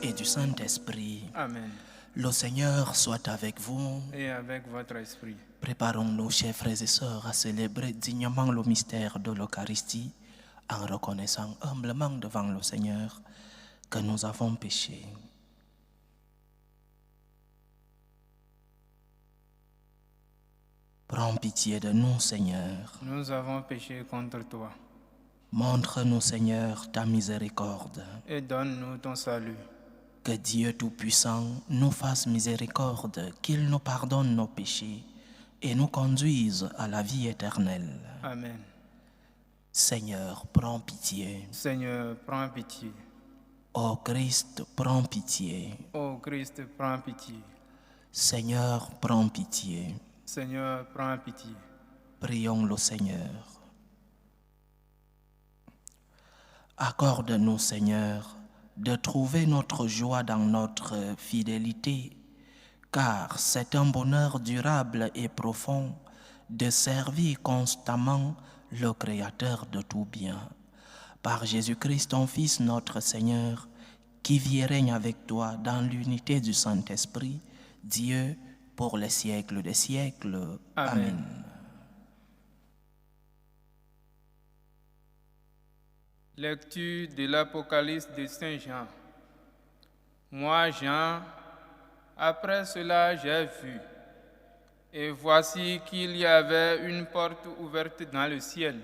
et du Saint-Esprit. Amen. Le Seigneur soit avec vous. Et avec votre esprit. Préparons-nous, chers frères et sœurs, à célébrer dignement le mystère de l'Eucharistie en reconnaissant humblement devant le Seigneur que nous avons péché. Prends pitié de nous, Seigneur. Nous avons péché contre toi. Montre-nous, Seigneur, ta miséricorde. Et donne-nous ton salut. Que Dieu Tout-Puissant nous fasse miséricorde, qu'il nous pardonne nos péchés et nous conduise à la vie éternelle. Amen. Seigneur, prends pitié. Seigneur, prends pitié. Ô Christ, prends pitié. Ô Christ, prends pitié. Seigneur, prends pitié. Seigneur, prends pitié. Prions le Seigneur. Accorde-nous, Seigneur, de trouver notre joie dans notre fidélité, car c'est un bonheur durable et profond de servir constamment le Créateur de tout bien. Par Jésus-Christ, ton Fils, notre Seigneur, qui vit et règne avec toi dans l'unité du Saint-Esprit, Dieu, pour les siècles des siècles. Amen. Lecture de l'Apocalypse de Saint Jean. Moi, Jean, après cela j'ai vu, et voici qu'il y avait une porte ouverte dans le ciel.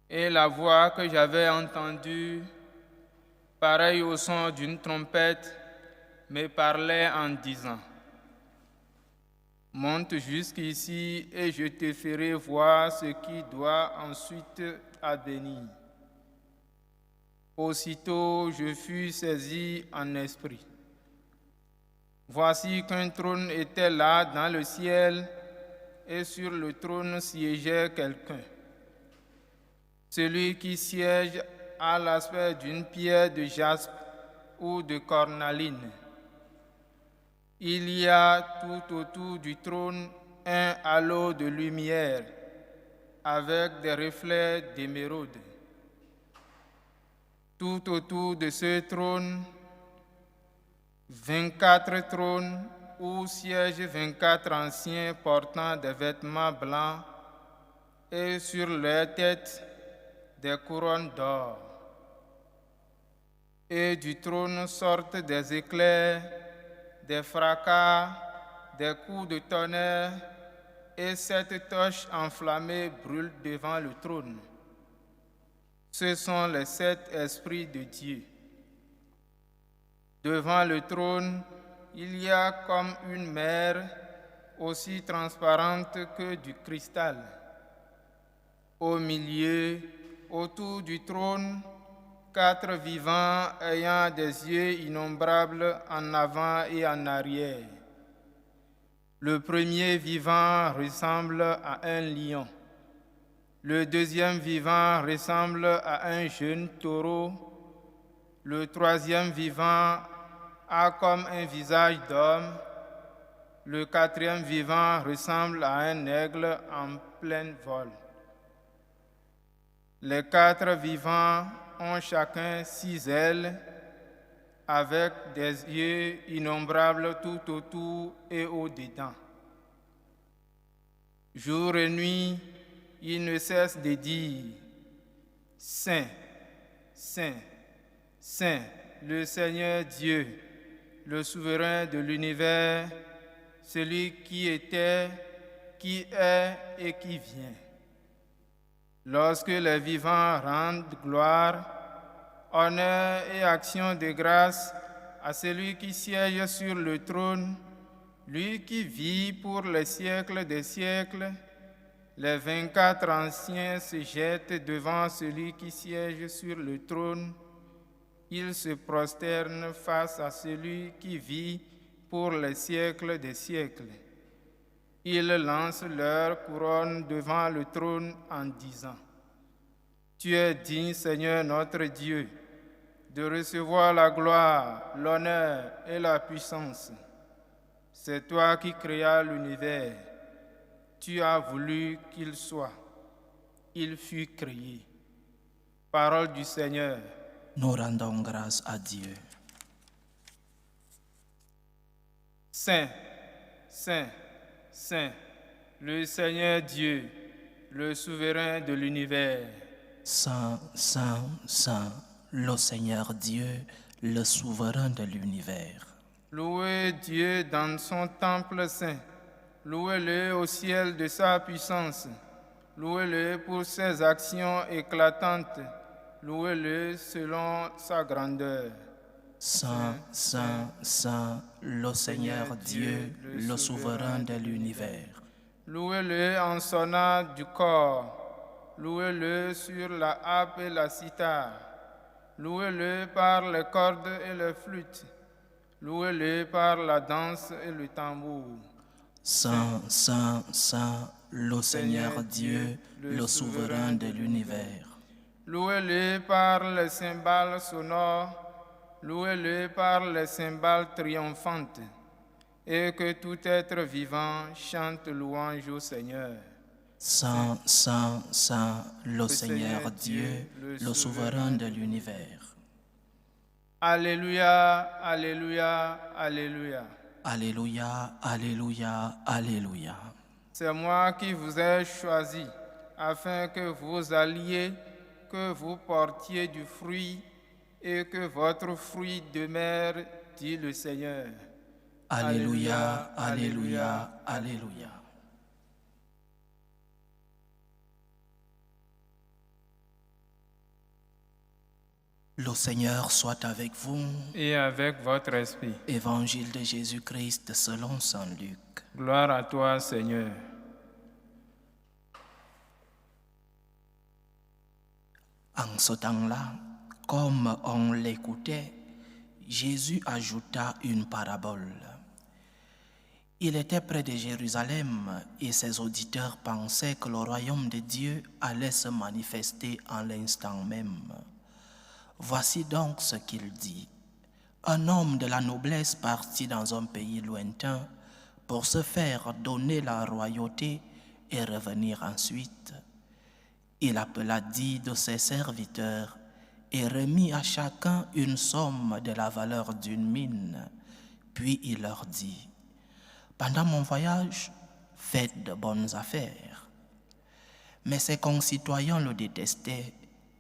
Et la voix que j'avais entendue, pareille au son d'une trompette, me parlait en disant: monte jusqu'ici et je te ferai voir ce qui doit ensuite advenir. Aussitôt je fus saisi en esprit. Voici qu'un trône était là dans le ciel, et sur le trône siégeait quelqu'un. Celui qui siège a l'aspect d'une pierre de jaspe ou de cornaline. Il y a tout autour du trône un halo de lumière avec des reflets d'émeraude. Tout autour de ce trône, 24 trônes où siègent 24 anciens portant des vêtements blancs et sur leurs têtes des couronnes d'or. Et du trône sortent des éclairs, des fracas, des coups de tonnerre, et 7 torches enflammées brûlent devant le trône. Ce sont les 7 esprits de Dieu. Devant le trône, il y a comme une mer aussi transparente que du cristal. Au milieu, autour du trône, 4 vivants ayant des yeux innombrables en avant et en arrière. Le premier vivant ressemble à un lion. Le deuxième vivant ressemble à un jeune taureau. Le troisième vivant a comme un visage d'homme. Le quatrième vivant ressemble à un aigle en plein vol. Les 4 vivants ont chacun 6 ailes, avec des yeux innombrables tout autour et au-dedans. Jour et nuit, ils ne cessent de dire: Saint, Saint, Saint, le Seigneur Dieu, le souverain de l'univers, celui qui était, qui est et qui vient. Lorsque les vivants rendent gloire, honneur et action de grâce à celui qui siège sur le trône, lui qui vit pour les siècles des siècles, les 24 anciens se jettent devant celui qui siège sur le trône. Ils se prosternent face à celui qui vit pour les siècles des siècles. Ils lancent leur couronne devant le trône en disant: Tu es digne, Seigneur notre Dieu, de recevoir la gloire, l'honneur et la puissance. C'est toi qui créas l'univers. Tu as voulu qu'il soit. Il fut créé. Parole du Seigneur. Nous rendons grâce à Dieu. Saint, Saint, Saint, le Seigneur Dieu, le souverain de l'univers. Saint, Saint, Saint, le Seigneur Dieu, le souverain de l'univers. Louez Dieu dans son temple saint. Louez-le au ciel de sa puissance. Louez-le pour ses actions éclatantes. Louez-le selon sa grandeur. Saint, Saint, Saint, le Seigneur Dieu, le souverain de l'univers. Louez-le en sonnant du corps. Louez-le sur la harpe et la cithare. Louez-le par les cordes et les flûtes. Louez-le par la danse et le tambour. Saint, Saint, Saint, le Seigneur Dieu, le souverain de l'univers. Louez-le par les cymbales sonores. Louez-le par les cymbales triomphantes. Et que tout être vivant chante louange au Seigneur. Saint, Saint, Saint, le Seigneur Dieu, le souverain de l'univers. Alléluia, Alléluia, Alléluia. Alléluia, Alléluia, Alléluia. C'est moi qui vous ai choisi, afin que vous alliez, que vous portiez du fruit, et que votre fruit demeure, dit le Seigneur. Alléluia, Alléluia, Alléluia. Le Seigneur soit avec vous. Et avec votre esprit. Évangile de Jésus-Christ selon saint Luc. Gloire à toi, Seigneur. En ce temps-là, comme on l'écoutait, Jésus ajouta une parabole. Il était près de Jérusalem et ses auditeurs pensaient que le royaume de Dieu allait se manifester en l'instant même. Voici donc ce qu'il dit. Un homme de la noblesse partit dans un pays lointain pour se faire donner la royauté et revenir ensuite. Il appela 10 de ses serviteurs et remit à chacun une somme de la valeur d'une mine. Puis il leur dit, « Pendant mon voyage, faites de bonnes affaires. » Mais ses concitoyens le détestaient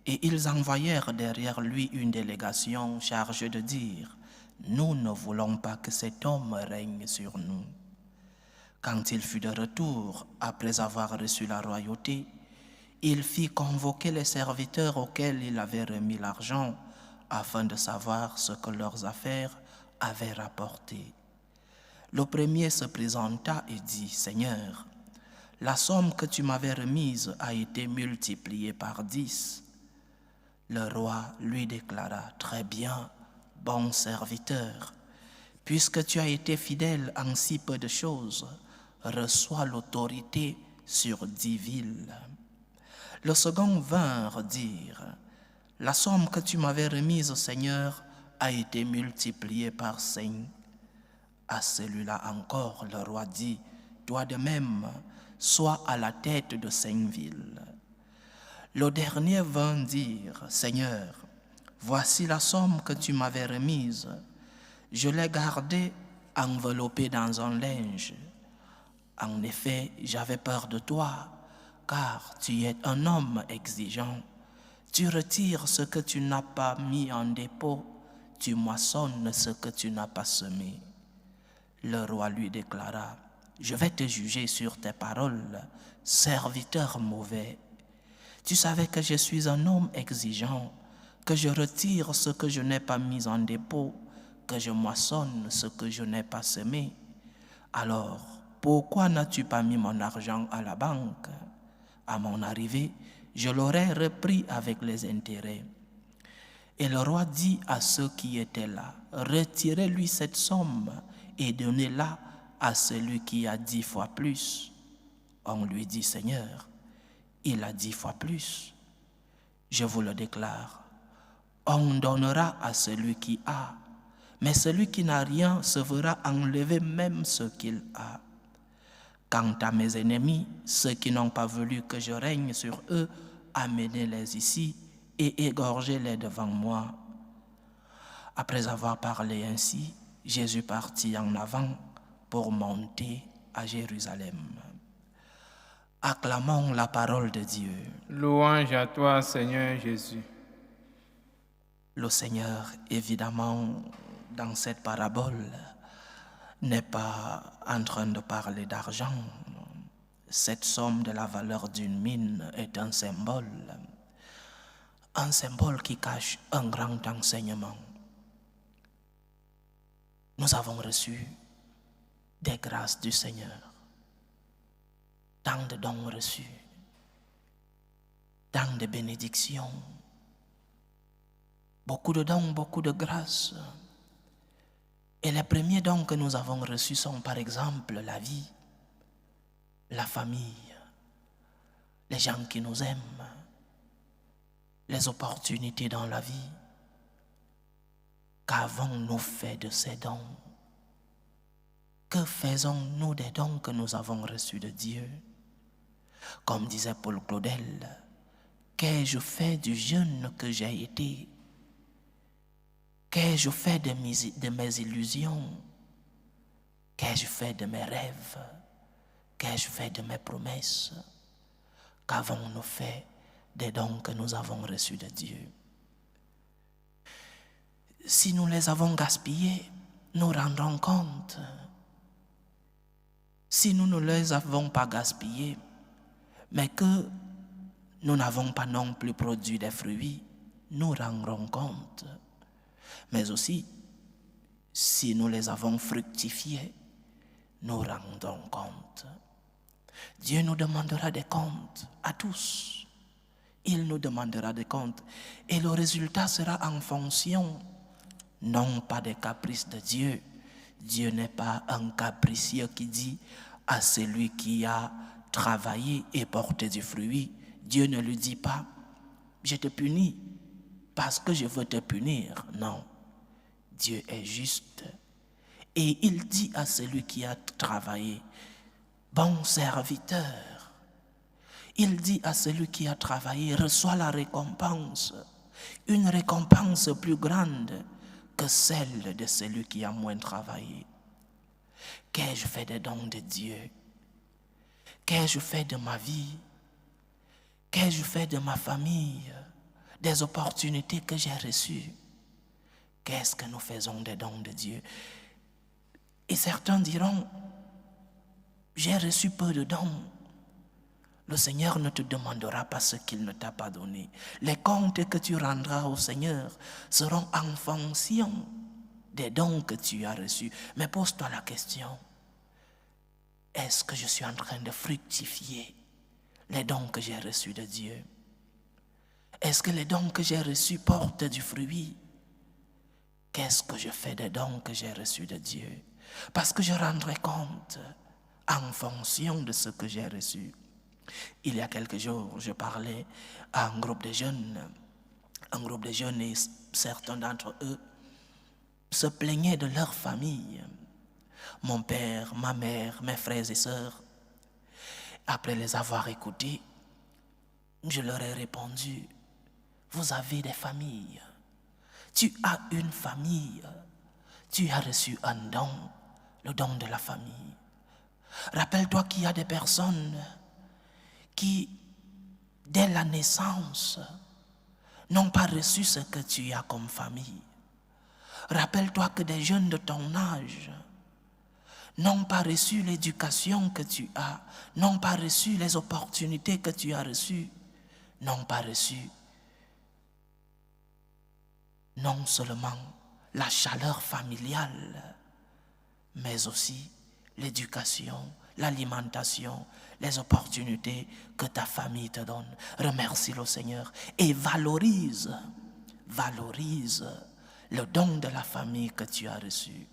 et ils envoyèrent derrière lui une délégation chargée de dire, « Nous ne voulons pas que cet homme règne sur nous. » Quand il fut de retour, après avoir reçu la royauté, il fit convoquer les serviteurs auxquels il avait remis l'argent afin de savoir ce que leurs affaires avaient rapporté. Le premier se présenta et dit, « Seigneur, la somme que tu m'avais remise a été multipliée par 10. » Le roi lui déclara, « Très bien, bon serviteur, puisque tu as été fidèle en si peu de choses, reçois l'autorité sur 10 villes. » Le second vint dire, « La somme que tu m'avais remise, Seigneur, a été multipliée par 5. » À celui-là encore, le roi dit, « Toi de même, sois à la tête de 5 villes. » Le dernier vint dire, « Seigneur, voici la somme que tu m'avais remise. Je l'ai gardée enveloppée dans un linge. En effet, j'avais peur de toi, car tu es un homme exigeant. Tu retires ce que tu n'as pas mis en dépôt, tu moissonnes ce que tu n'as pas semé. » Le roi lui déclara, « Je vais te juger sur tes paroles, serviteur mauvais. Tu savais que je suis un homme exigeant, que je retire ce que je n'ai pas mis en dépôt, que je moissonne ce que je n'ai pas semé. Alors, pourquoi n'as-tu pas mis mon argent à la banque? À mon arrivée, je l'aurais repris avec les intérêts. » Et le roi dit à ceux qui étaient là, « Retirez-lui cette somme et donnez-la à celui qui a 10 fois plus. » On lui dit, « Seigneur, il a 10 fois plus. Je vous le déclare, on donnera à celui qui a, mais celui qui n'a rien se verra enlever même ce qu'il a. Quant à mes ennemis, ceux qui n'ont pas voulu que je règne sur eux, amenez-les ici et égorgez-les devant moi. » Après avoir parlé ainsi, Jésus partit en avant, pour monter à Jérusalem. Acclamons la parole de Dieu. Louange à toi, Seigneur Jésus. Le Seigneur, évidemment, dans cette parabole, n'est pas en train de parler d'argent. Cette somme de la valeur d'une mine est un symbole qui cache un grand enseignement. Nous avons reçu des grâces du Seigneur, tant de dons reçus, tant de bénédictions, beaucoup de dons, beaucoup de grâces. Et les premiers dons que nous avons reçus sont par exemple la vie, la famille, les gens qui nous aiment, les opportunités dans la vie. Qu'avons-nous fait de ces dons? Que faisons-nous des dons que nous avons reçus de Dieu? Comme disait Paul Claudel, qu'ai-je fait du jeune que j'ai été? Qu'ai-je fait de mes illusions? Qu'ai-je fait de mes rêves? Qu'ai-je fait de mes promesses? Qu'avons-nous fait des dons que nous avons reçus de Dieu? Si nous les avons gaspillés, nous rendrons compte. Si nous ne les avons pas gaspillés, mais que nous n'avons pas non plus produit des fruits, nous rendrons compte. Mais aussi, si nous les avons fructifiés, nous rendrons compte. Dieu nous demandera des comptes à tous. Il nous demandera des comptes. Et le résultat sera en fonction, non pas des caprices de Dieu. Dieu n'est pas un capricieux qui dit à celui qui a travaillé et porté du fruit. Dieu ne lui dit pas, je te punis parce que je veux te punir. Non, Dieu est juste. Et il dit à celui qui a travaillé, bon serviteur. Il dit à celui qui a travaillé, reçois la récompense. Une récompense plus grande que celle de celui qui a moins travaillé. Qu'ai-je fait des dons de Dieu? Qu'ai-je fait de ma vie? Qu'ai-je fait de ma famille? Des opportunités que j'ai reçues? Qu'est-ce que nous faisons des dons de Dieu? Et certains diront, j'ai reçu peu de dons. Le Seigneur ne te demandera pas ce qu'il ne t'a pas donné. Les comptes que tu rendras au Seigneur seront en fonction des dons que tu as reçus. Mais pose-toi la question, est-ce que je suis en train de fructifier les dons que j'ai reçus de Dieu? Est-ce que les dons que j'ai reçus portent du fruit? Qu'est-ce que je fais des dons que j'ai reçus de Dieu? Parce que je rendrai compte en fonction de ce que j'ai reçu. Il y a quelques jours, je parlais à un groupe de jeunes et certains d'entre eux se plaignaient de leur famille. Mon père, ma mère, mes frères et sœurs. Après les avoir écoutés, je leur ai répondu, vous avez des familles. Tu as une famille. Tu as reçu un don, le don de la famille. Rappelle-toi qu'il y a des personnes qui, dès la naissance, n'ont pas reçu ce que tu as comme famille. Rappelle-toi que des jeunes de ton âge n'ont pas reçu l'éducation que tu as, n'ont pas reçu les opportunités que tu as reçues, n'ont pas reçu non seulement la chaleur familiale, mais aussi l'éducation, l'alimentation, les opportunités que ta famille te donne. Remercie le Seigneur et valorise le don de la famille que tu as reçu.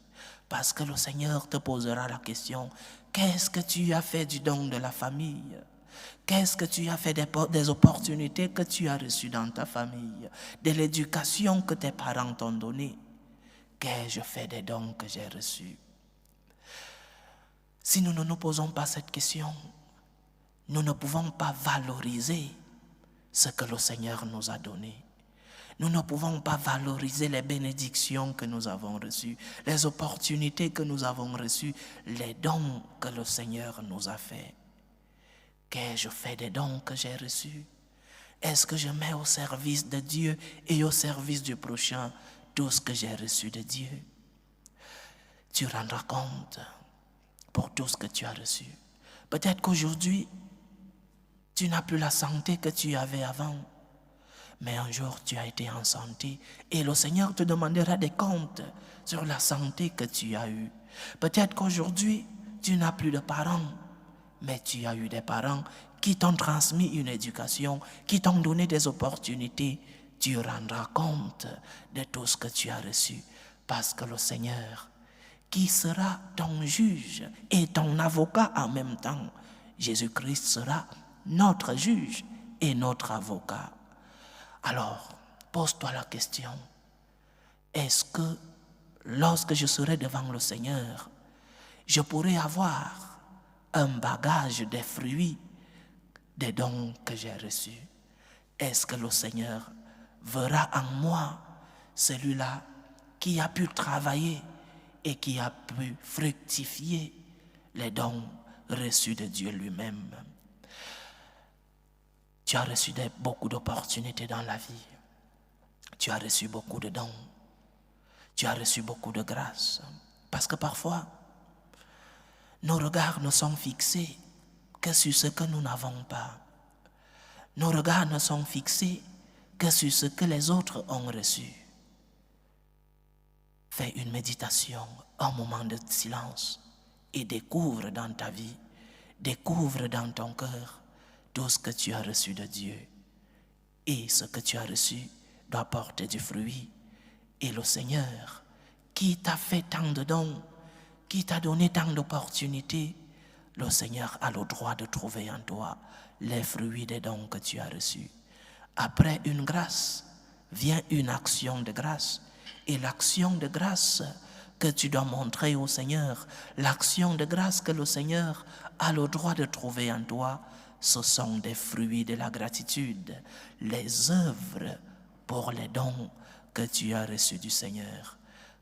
Parce que le Seigneur te posera la question, qu'est-ce que tu as fait du don de la famille? Qu'est-ce que tu as fait des opportunités que tu as reçues dans ta famille, de l'éducation que tes parents t'ont donnée? Qu'ai-je fait des dons que j'ai reçus? Si nous ne nous posons pas cette question, nous ne pouvons pas valoriser ce que le Seigneur nous a donné. Nous ne pouvons pas valoriser les bénédictions que nous avons reçues, les opportunités que nous avons reçues, les dons que le Seigneur nous a faits. Qu'ai-je fait des dons que j'ai reçus? Est-ce que je mets au service de Dieu et au service du prochain tout ce que j'ai reçu de Dieu? Tu rendras compte pour tout ce que tu as reçu. Peut-être qu'aujourd'hui, tu n'as plus la santé que tu avais avant. Mais un jour, tu as été en santé et le Seigneur te demandera des comptes sur la santé que tu as eue. Peut-être qu'aujourd'hui, tu n'as plus de parents, mais tu as eu des parents qui t'ont transmis une éducation, qui t'ont donné des opportunités. Tu rendras compte de tout ce que tu as reçu parce que le Seigneur, qui sera ton juge et ton avocat en même temps, Jésus-Christ sera notre juge et notre avocat. Alors, pose-toi la question, est-ce que lorsque je serai devant le Seigneur, je pourrai avoir un bagage des fruits des dons que j'ai reçus? Est-ce que le Seigneur verra en moi celui-là qui a pu travailler et qui a pu fructifier les dons reçus de Dieu lui-même? Tu as reçu beaucoup d'opportunités dans la vie. Tu as reçu beaucoup de dons. Tu as reçu beaucoup de grâce. Parce que parfois, nos regards ne sont fixés que sur ce que nous n'avons pas. Nos regards ne sont fixés que sur ce que les autres ont reçu. Fais une méditation, un moment de silence et découvre dans ta vie, découvre dans ton cœur tout ce que tu as reçu de Dieu. Et ce que tu as reçu doit porter du fruit. Et le Seigneur, qui t'a fait tant de dons, qui t'a donné tant d'opportunités, le Seigneur a le droit de trouver en toi les fruits des dons que tu as reçus. Après une grâce, vient une action de grâce. Et l'action de grâce que tu dois montrer au Seigneur, l'action de grâce que le Seigneur a le droit de trouver en toi, ce sont des fruits de la gratitude, les œuvres pour les dons que tu as reçus du Seigneur.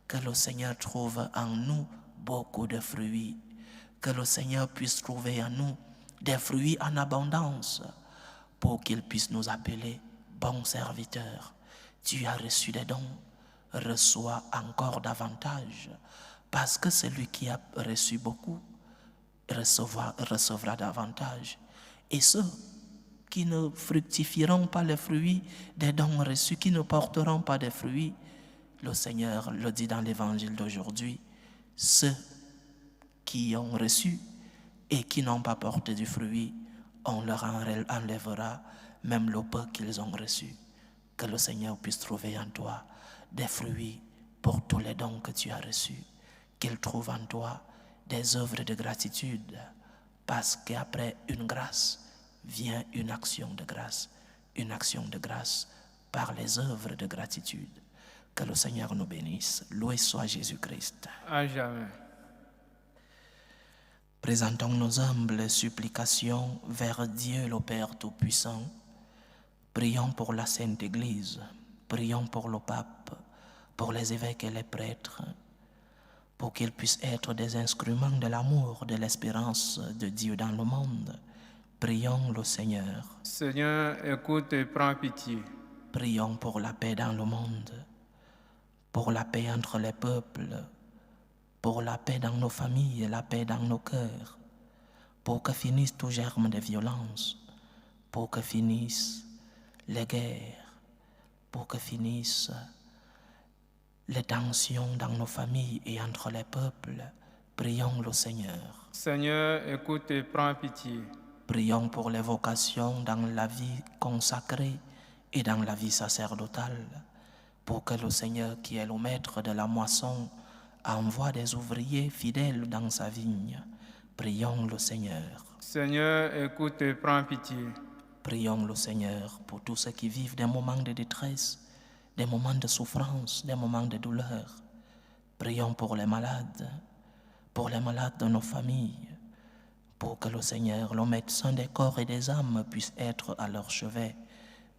Que le Seigneur trouve en nous beaucoup de fruits, que le Seigneur puisse trouver en nous des fruits en abondance pour qu'il puisse nous appeler bons serviteurs. Tu as reçu des dons, reçois encore davantage, parce que celui qui a reçu beaucoup recevra davantage. Et ceux qui ne fructifieront pas les fruits des dons reçus, qui ne porteront pas de fruits, le Seigneur le dit dans l'évangile d'aujourd'hui, ceux qui ont reçu et qui n'ont pas porté du fruit, on leur enlèvera même le peu qu'ils ont reçu. Que le Seigneur puisse trouver en toi des fruits pour tous les dons que tu as reçus, qu'il trouve en toi des œuvres de gratitude, parce qu'après une grâce vient une action de grâce par les œuvres de gratitude. Que le Seigneur nous bénisse. Loué soit Jésus-Christ. À jamais. Présentons nos humbles supplications vers Dieu le Père Tout-Puissant. Prions pour la Sainte Église, prions pour le pape, pour les évêques et les prêtres, pour qu'ils puissent être des instruments de l'amour, de l'espérance de Dieu dans le monde. Prions le Seigneur. Seigneur, écoute et prends pitié. Prions pour la paix dans le monde, pour la paix entre les peuples, pour la paix dans nos familles, la paix dans nos cœurs, pour que finisse tout germe de violence, pour que finissent les guerres, pour que finissent les tensions dans nos familles et entre les peuples. Prions le Seigneur. Seigneur, écoute et prends pitié. Prions pour les vocations dans la vie consacrée et dans la vie sacerdotale, pour que le Seigneur, qui est le maître de la moisson, envoie des ouvriers fidèles dans sa vigne. Prions le Seigneur. Seigneur, écoute et prends pitié. Prions le Seigneur pour tous ceux qui vivent des moments de détresse, des moments de souffrance, des moments de douleur. Prions pour les malades de nos familles, pour que le Seigneur, le médecin des corps et des âmes, puisse être à leur chevet.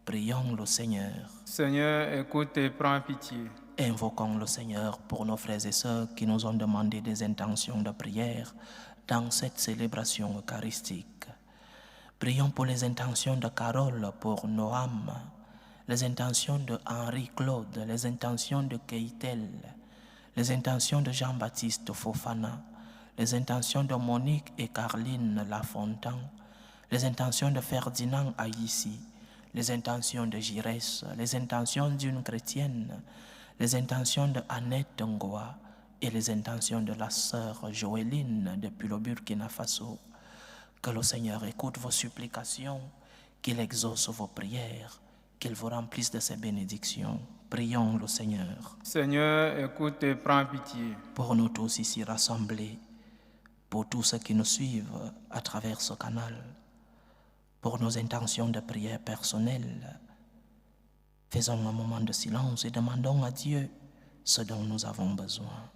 Prions le Seigneur. Seigneur, écoute et prends pitié. Invoquons le Seigneur pour nos frères et sœurs qui nous ont demandé des intentions de prière dans cette célébration eucharistique. Prions pour les intentions de Carole, pour Noam, les intentions de Henri-Claude, les intentions de Keitel, les intentions de Jean-Baptiste Fofana, les intentions de Monique et Carline Lafontaine, les intentions de Ferdinand Aïssi, les intentions de Giresse, les intentions d'une chrétienne, les intentions de Annette Ngoa et les intentions de la sœur Joéline depuis le Burkina Faso. Que le Seigneur écoute vos supplications, qu'il exauce vos prières, qu'il vous remplisse de ses bénédictions. Prions le Seigneur. Seigneur, écoute et prends pitié. Pour nous tous ici rassemblés, pour tous ceux qui nous suivent à travers ce canal, pour nos intentions de prière personnelles, faisons un moment de silence et demandons à Dieu ce dont nous avons besoin.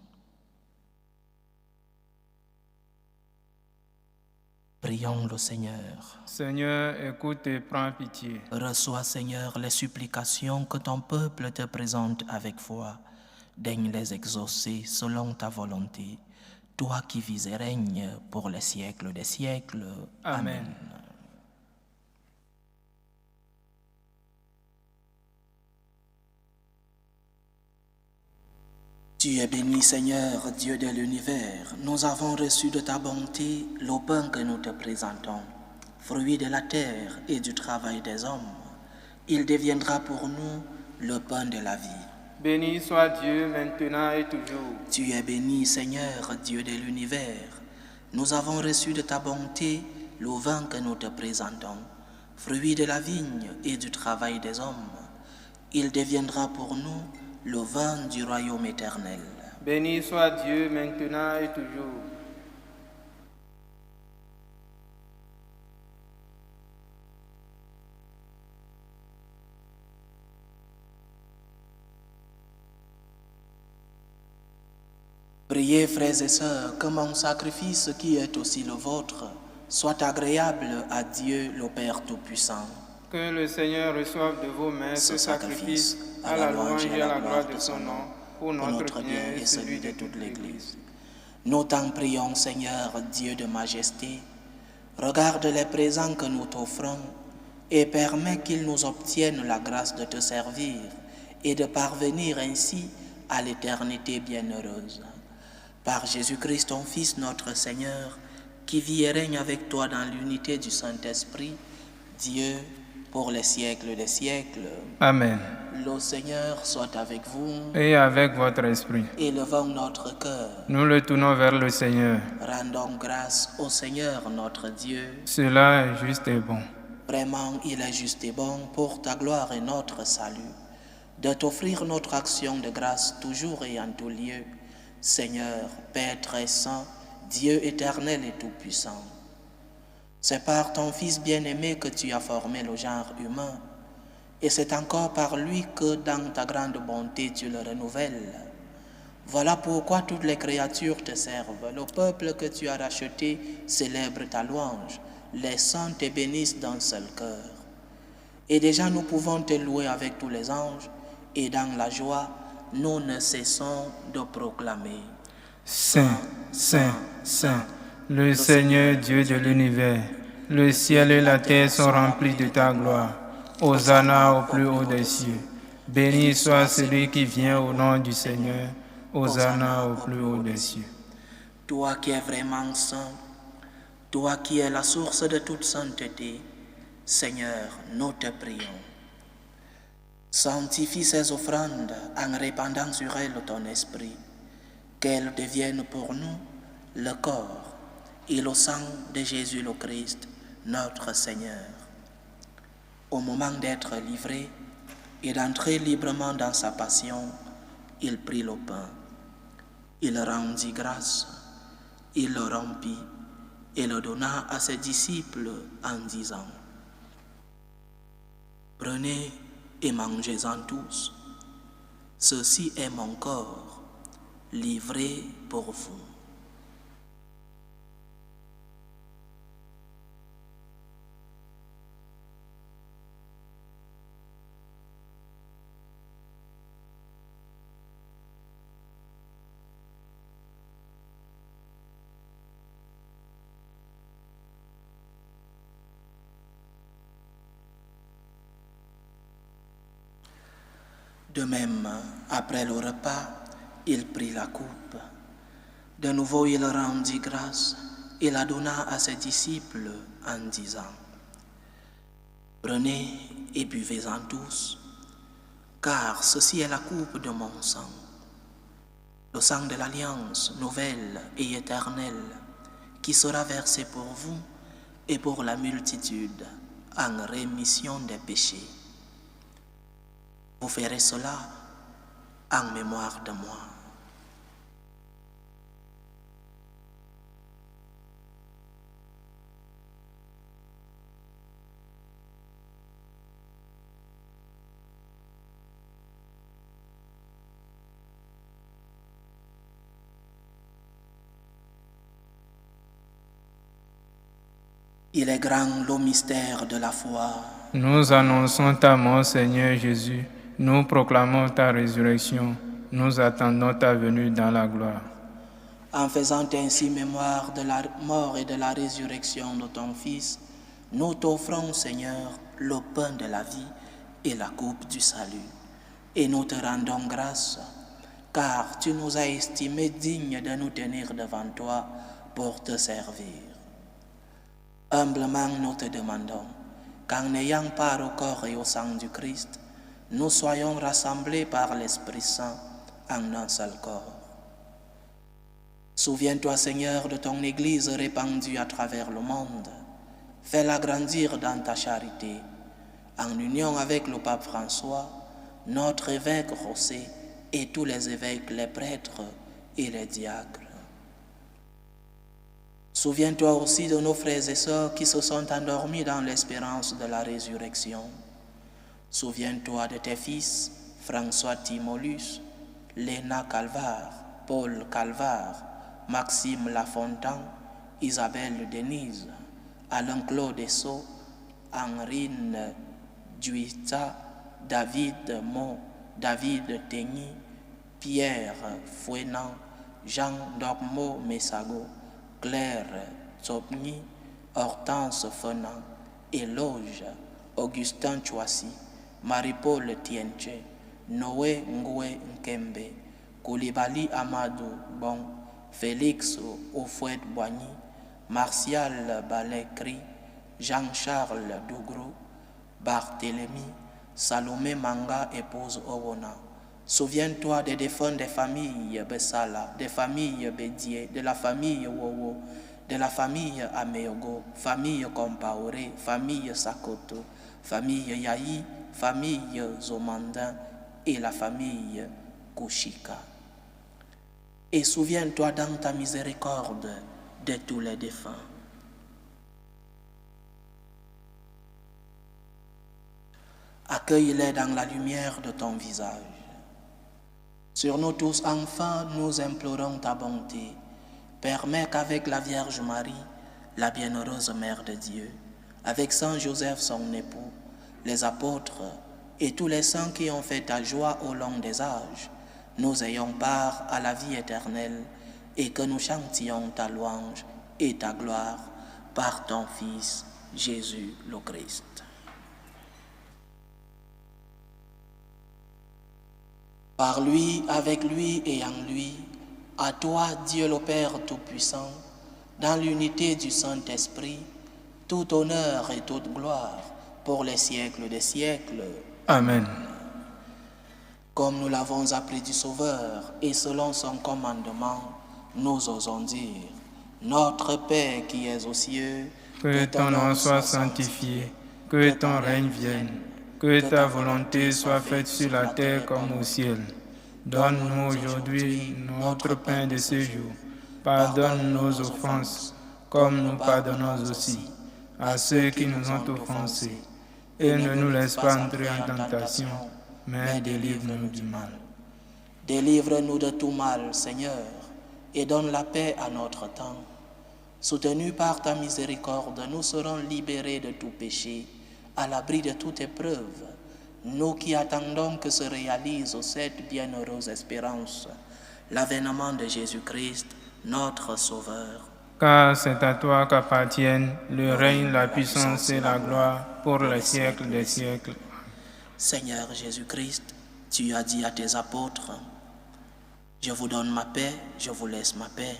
Prions le Seigneur. Seigneur, écoute et prends pitié. Reçois, Seigneur, les supplications que ton peuple te présente avec foi. Daigne les exaucer selon ta volonté. Toi qui vis et règnes pour les siècles des siècles. Amen. Tu es béni, Seigneur, Dieu de l'univers. Nous avons reçu de ta bonté le pain que nous te présentons, fruit de la terre et du travail des hommes. Il deviendra pour nous le pain de la vie. Béni soit Dieu maintenant et toujours. Tu es béni, Seigneur, Dieu de l'univers. Nous avons reçu de ta bonté le vin que nous te présentons, fruit de la vigne et du travail des hommes. Il deviendra pour nous le vin du royaume éternel. Béni soit Dieu maintenant et toujours. Priez, frères et sœurs, que mon sacrifice qui est aussi le vôtre soit agréable à Dieu le Père Tout-Puissant. Que le Seigneur reçoive de vos mains ce sacrifice à la louange et à la gloire de son nom, pour notre bien et celui de toute l'Église. Nous t'en prions, Seigneur, Dieu de majesté, regarde les présents que nous t'offrons et permets qu'ils nous obtiennent la grâce de te servir et de parvenir ainsi à l'éternité bienheureuse. Par Jésus-Christ, ton Fils, notre Seigneur, qui vit et règne avec toi dans l'unité du Saint-Esprit, Dieu, pour les siècles des siècles. Amen. Le Seigneur soit avec vous. Et avec votre esprit. Élevons notre cœur. Nous le tournons vers le Seigneur. Rendons grâce au Seigneur notre Dieu. Cela est juste et bon. Vraiment, il est juste et bon pour ta gloire et notre salut, de t'offrir notre action de grâce toujours et en tout lieu. Seigneur, Père très saint, Dieu éternel et tout-puissant. C'est par ton Fils bien-aimé que tu as formé le genre humain, et c'est encore par lui que dans ta grande bonté tu le renouvelles. Voilà pourquoi toutes les créatures te servent. Le peuple que tu as racheté célèbre ta louange. Les saints te bénissent d'un seul cœur. Et déjà nous pouvons te louer avec tous les anges, et dans la joie, nous ne cessons de proclamer. Saint, Saint, Saint, le Seigneur Dieu de l'univers, le ciel et la terre sont remplis de ta gloire. Hosanna au plus haut des cieux. Béni soit celui qui vient au nom du Seigneur. Hosanna au plus haut des cieux. Toi qui es vraiment saint, toi qui es la source de toute sainteté, Seigneur, nous te prions. Sanctifie ces offrandes en répandant sur elles ton esprit, qu'elles deviennent pour nous le corps et le sang de Jésus le Christ, notre Seigneur. Au moment d'être livré et d'entrer librement dans sa passion, il prit le pain. Il rendit grâce, il le rompit et le donna à ses disciples en disant: Prenez et mangez-en tous. Ceci est mon corps, livré pour vous. De même, après le repas, il prit la coupe. De nouveau, il rendit grâce et la donna à ses disciples en disant: Prenez et buvez-en tous, car ceci est la coupe de mon sang, le sang de l'alliance nouvelle et éternelle, qui sera versé pour vous et pour la multitude en rémission des péchés. Vous ferez cela en mémoire de moi. Il est grand le mystère de la foi. Nous annonçons ta mort, Seigneur Jésus. Nous proclamons ta résurrection. Nous attendons ta venue dans la gloire. En faisant ainsi mémoire de la mort et de la résurrection de ton Fils, nous t'offrons, Seigneur, le pain de la vie et la coupe du salut. Et nous te rendons grâce, car tu nous as estimés dignes de nous tenir devant toi pour te servir. Humblement, nous te demandons qu'en ayant part au corps et au sang du Christ, nous soyons rassemblés par l'Esprit Saint en un seul corps. Souviens-toi, Seigneur, de ton Église répandue à travers le monde. Fais-la grandir dans ta charité, en union avec le pape François, notre évêque José et tous les évêques, les prêtres et les diacres. Souviens-toi aussi de nos frères et sœurs qui se sont endormis dans l'espérance de la résurrection. Souviens-toi de tes fils, François Timolus, Léna Calvar, Paul Calvar, Maxime Lafontaine, Isabelle Denise, Alain-Claude Essot, Henrine Duita, David Mo, David Tegny, Pierre Fouenan, Jean Dormo Messago, Claire Tsopni, Hortense Fenan, Éloge, Augustin Chouassi, Marie-Paul Tienche, Noé Ngoué Nkembe, Koulibaly Amadou Bon, Félix Oufouet Boigny, Martial Balekri, Jean-Charles Dougro, Barthélemy, Salomé Manga, épouse Owona. Souviens-toi des défunts des familles Bessala, des familles Bédié, de la famille Wowo, de la famille Ameogo, famille Compaoré, famille Sakoto, famille Yahi, famille Zomandin et la famille Kouchika. Et souviens-toi dans ta miséricorde de tous les défunts. Accueille-les dans la lumière de ton visage. Sur nous tous, enfin, nous implorons ta bonté. Permets qu'avec la Vierge Marie, la bienheureuse Mère de Dieu, avec Saint Joseph son époux, les apôtres et tous les saints qui ont fait ta joie au long des âges, nous ayons part à la vie éternelle et que nous chantions ta louange et ta gloire par ton Fils, Jésus le Christ. Par lui, avec lui et en lui, à toi, Dieu le Père Tout-Puissant, dans l'unité du Saint-Esprit, tout honneur et toute gloire pour les siècles des siècles. Amen. Comme nous l'avons appris du Sauveur et selon son commandement, nous osons dire: Notre Père qui es aux cieux, que ton nom soit sanctifié, que ton règne vienne, que ta volonté soit faite sur la terre comme au ciel. Donne-nous aujourd'hui notre pain de ce jour. Pardonne nos offenses, comme nous pardonnons aussi à ceux qui nous ont offensés. Et ne nous laisse pas entrer en tentation, mais délivre-nous du mal. Délivre-nous de tout mal, Seigneur, et donne la paix à notre temps. Soutenus par ta miséricorde, nous serons libérés de tout péché, à l'abri de toute épreuve, nous qui attendons que se réalise cette bienheureuse espérance, l'avènement de Jésus-Christ, notre Sauveur. Car c'est à toi qu'appartiennent le règne, la puissance et la gloire pour les siècles des siècles. Seigneur Jésus-Christ, Tu as dit à tes apôtres, je vous donne ma paix, je vous laisse ma paix.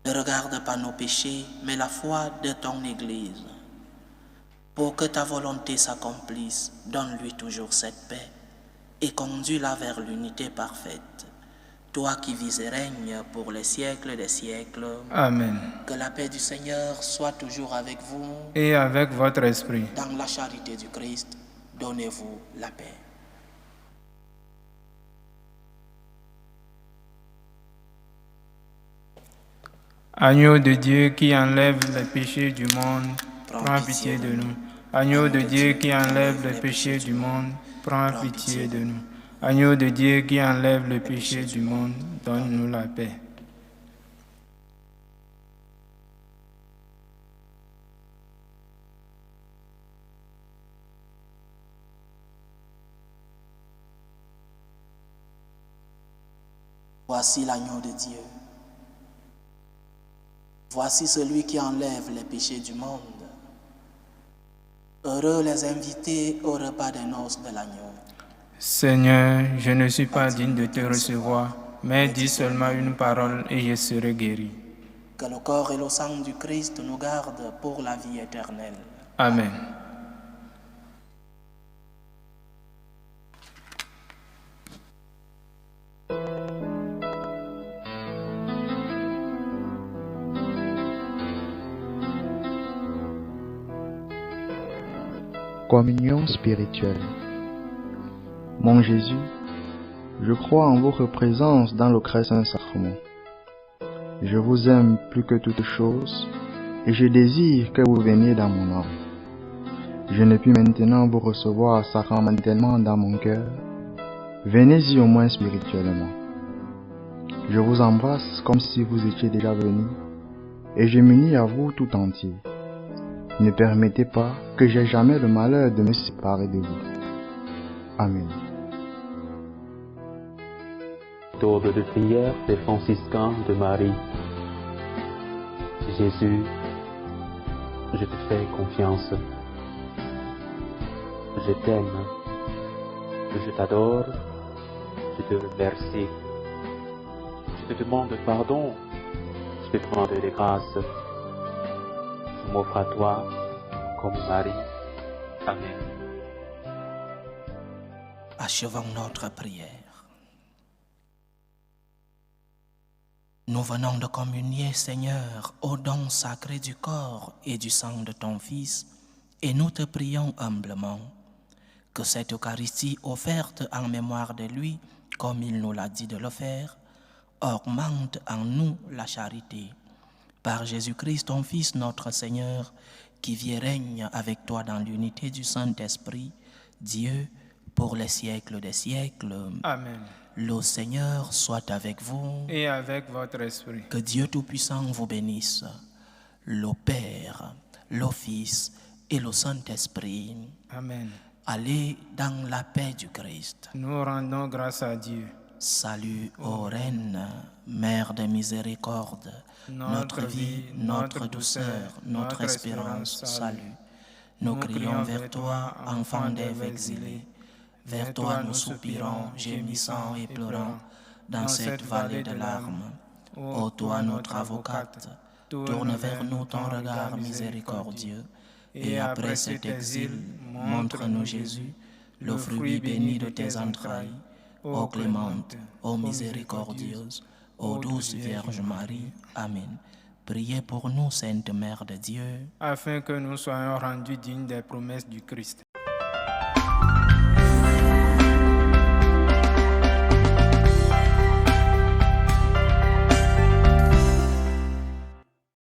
Ne regarde pas nos péchés, mais la foi de ton Église. Pour que ta volonté s'accomplisse, donne-lui toujours cette paix et conduis-la vers l'unité parfaite. Toi qui vis et règnes pour les siècles des siècles. Amen. Que la paix du Seigneur soit toujours avec vous. Et avec votre esprit. Dans la charité du Christ, donnez-vous la paix. Agneau de Dieu qui enlève les péchés du monde, prends pitié de nous. Agneau de Dieu qui enlève les péchés du monde, prends pitié de nous. Agneau de Dieu qui enlève le péché du monde, donne-nous la paix. Voici l'agneau de Dieu. Voici celui qui enlève les péchés du monde. Heureux les invités au repas des noces de l'agneau. Seigneur, je ne suis pas digne de te recevoir, mais dis seulement une parole et je serai guéri. Que le corps et le sang du Christ nous gardent pour la vie éternelle. Amen. Communion spirituelle. Mon Jésus, je crois en votre présence dans le très saint sacrement. Je vous aime plus que toute chose et je désire que vous veniez dans mon âme. Je ne puis maintenant vous recevoir sacramentellement dans mon cœur. Venez-y au moins spirituellement. Je vous embrasse comme si vous étiez déjà venu et je m'unis à vous tout entier. Ne permettez pas que j'aie jamais le malheur de me séparer de vous. Amen. Méthode de prière des franciscains de Marie. Jésus, je te fais confiance. Je t'aime. Je t'adore. Je te remercie. Je te demande pardon. Je te demande des grâces. Je m'offre à toi comme Marie. Amen. Achevons notre prière. Nous venons de communier, Seigneur, au don sacré du corps et du sang de ton Fils, et nous te prions humblement que cette Eucharistie offerte en mémoire de lui, comme il nous l'a dit de le faire, augmente en nous la charité. Par Jésus-Christ, ton Fils, notre Seigneur, qui vit et règne avec toi dans l'unité du Saint-Esprit, Dieu, pour les siècles des siècles. Amen. Le Seigneur soit avec vous. Et avec votre esprit. Que Dieu Tout-Puissant vous bénisse, le Père, le Fils et le Saint-Esprit. Amen. Allez dans la paix du Christ. Nous rendons grâce à Dieu. Salut, ô Reine, Mère de miséricorde, notre vie, notre douceur, notre espérance, salut. Nous crions vers toi, enfant d'Ève exilée. Vers toi nous soupirons, gémissant et pleurant, dans cette vallée de larmes. Ô toi notre avocate, tourne vers nous ton regard miséricordieux, et après cet exil, montre-nous Jésus, le fruit béni de tes entrailles. Ô clémente, ô miséricordieuse, ô douce Vierge Marie. Amen. Priez pour nous, Sainte Mère de Dieu, afin que nous soyons rendus dignes des promesses du Christ.